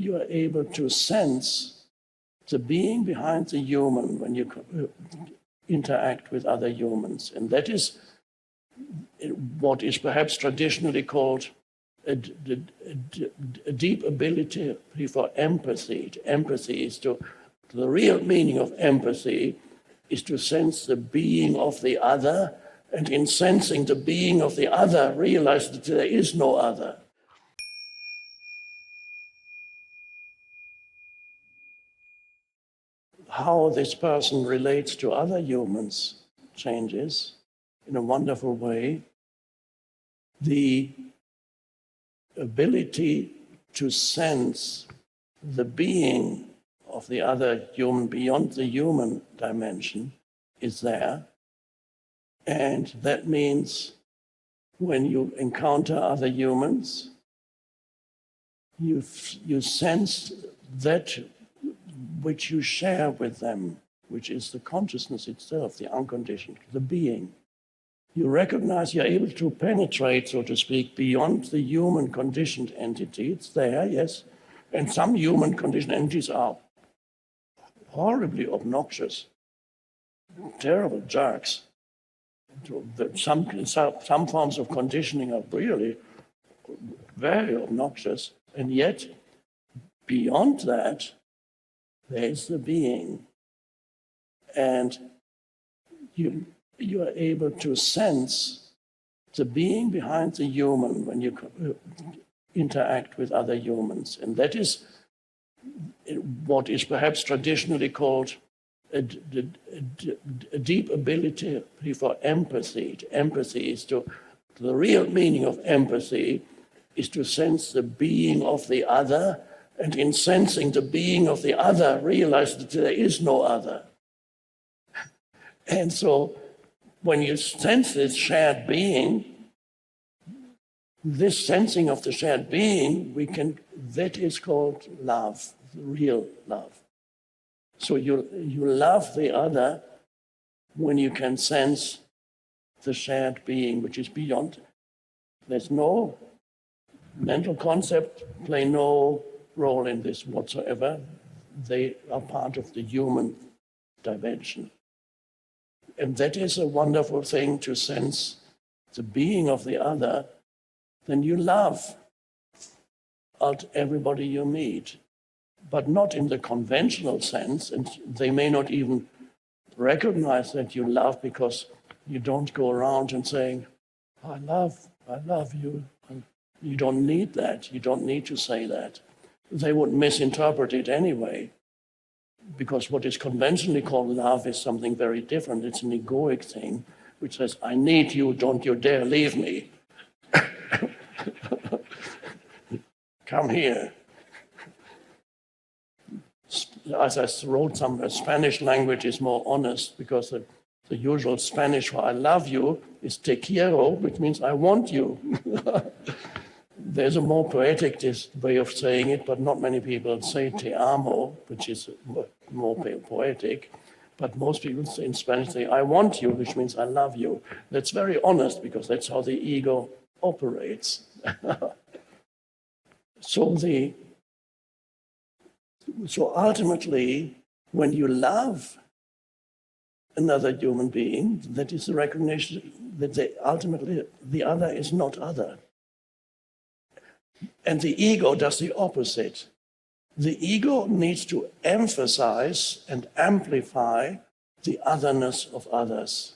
you are able to sense the being behind the human when you interact with other humans. And that is what is perhaps traditionally called a deep ability for empathy. Empathy is the real meaning of empathy is to sense the being of the other, and in sensing the being of the other, realize that there is no other. How this person relates to other humans changes in a wonderful way. The ability to sense the being of the other human beyond the human dimension is there. And that means when you encounter other humans, you sense that which you share with them, which is the consciousness itself, the unconditioned, the being. You recognize you're able to penetrate, so to speak, beyond the human conditioned entity. It's there, yes. And some human conditioned entities are horribly obnoxious, terrible jerks. Some forms of conditioning are really very obnoxious. And yet, beyond that, there's the being. And you are able to sense the being behind the human when you interact with other humans. And that is what is perhaps traditionally called a deep ability for empathy. Empathy is the real meaning of empathy is to sense the being of the other, and in sensing the being of the other, realize that there is no other. And so when you sense this shared being, this sensing of the shared being, that is called love, real love. So you love the other when you can sense the shared being, which is beyond. There's no mental concept, play no role in this whatsoever. They are part of the human dimension. And that is a wonderful thing, to sense the being of the other. Then you love everybody you meet, but not in the conventional sense, and they may not even recognize that you love, because you don't go around and saying, I love you. You don't need that. You don't need to say that. They would misinterpret it anyway, because what is conventionally called love is something very different. It's an egoic thing, which says, I need you, don't you dare leave me. Come here. As I wrote somewhere, Spanish language is more honest, because the usual Spanish for I love you is te quiero, which means I want you. There's a more poetic way of saying it, but not many people say te amo, which is more poetic. But most people say in Spanish say, I want you, which means I love you. That's very honest, because that's how the ego operates. So ultimately, when you love another human being, that is the recognition that ultimately the other is not other. And the ego does the opposite. The ego needs to emphasize and amplify the otherness of others.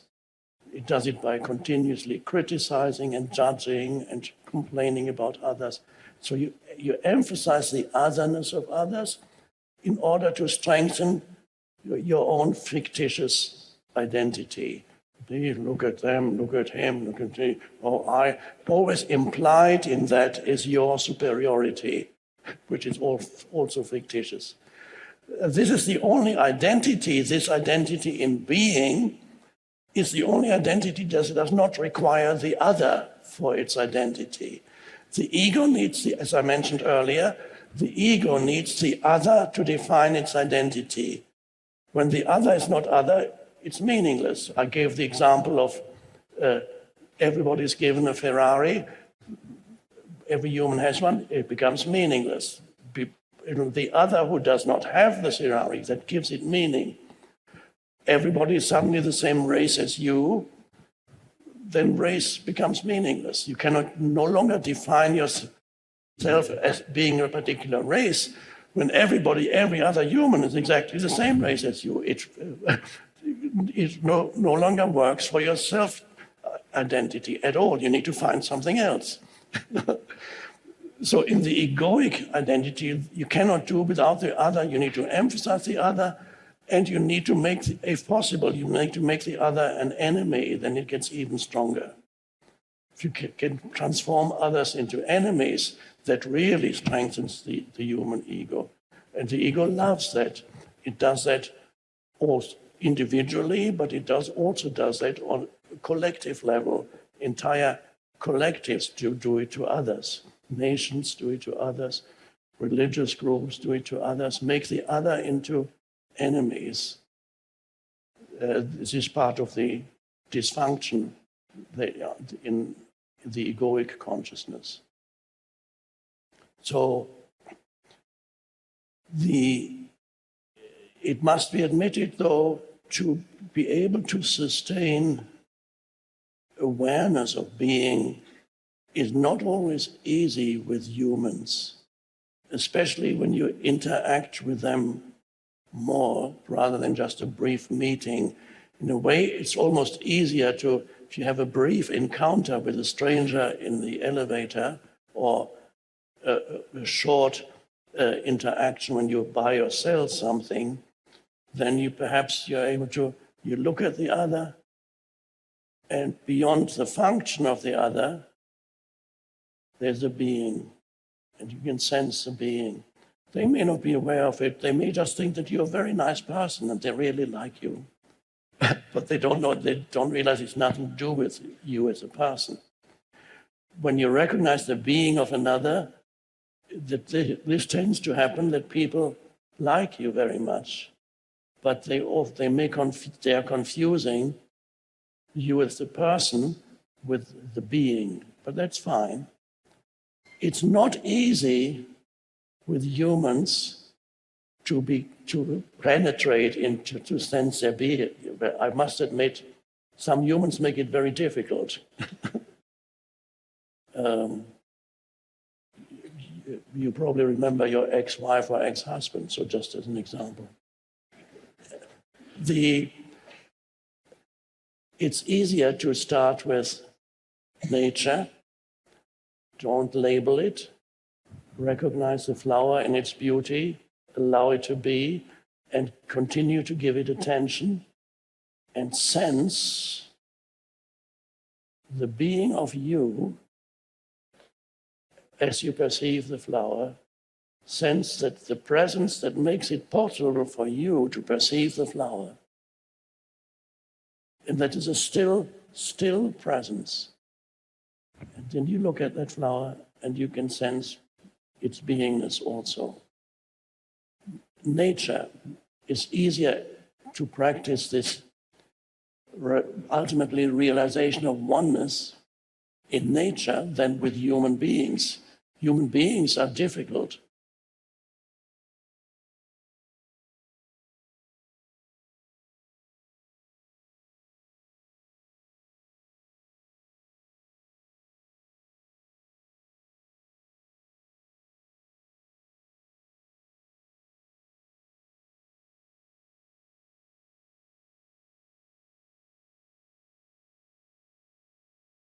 It does it by continuously criticizing and judging and complaining about others. So you emphasize the otherness of others in order to strengthen your own fictitious identity. Look at them, look at him, look at me. Oh, I always implied in that is your superiority, which is also fictitious. This is the only identity, this identity in being is the only identity that does not require the other for its identity. The ego needs, as I mentioned earlier, the ego needs the other to define its identity. When the other is not other, it's meaningless. I gave the example of everybody's given a Ferrari. Every human has one. It becomes meaningless. the other who does not have this hierarchy, that gives it meaning. Everybody is suddenly the same race as you, then race becomes meaningless. You cannot no longer define yourself as being a particular race when every other human is exactly the same race as you. It no longer works for your self-identity at all. You need to find something else. So in the egoic identity, you cannot do without the other. You need to emphasize the other, and you need to make, if possible, you need to make the other an enemy, then it gets even stronger. If you can transform others into enemies, that really strengthens the human ego. And the ego loves that. It does that also individually, but it also does that on a collective level. Entire collectives do it to others. Nations do it to others. Religious groups do it to others. Make the other into enemies. This is part of the dysfunction in the egoic consciousness. So it must be admitted, though, to be able to sustain awareness of being is not always easy with humans, especially when you interact with them more rather than just a brief meeting. In a way, it's almost easier if you have a brief encounter with a stranger in the elevator or a short interaction when you buy or sell something, then you're able to, you look at the other, and beyond the function of the other, there's a being, and you can sense the being. They may not be aware of it. They may just think that you're a very nice person and they really like you. But they don't realize it's nothing to do with you as a person. When you recognize the being of another, this tends to happen, that people like you very much, but they are confusing you as the person with the being. But that's fine. It's not easy with humans to penetrate into, to sense their being. I must admit, some humans make it very difficult. You probably remember your ex-wife or ex-husband, so just as an example. It's easier to start with nature. Don't label it. Recognize the flower in its beauty, allow it to be, and continue to give it attention, and sense the being of you as you perceive the flower. Sense that the presence that makes it possible for you to perceive the flower. And that is a still presence. And then you look at that flower and you can sense its beingness also. Nature is easier to practice this ultimately realization of oneness in nature than with human beings. Human beings are difficult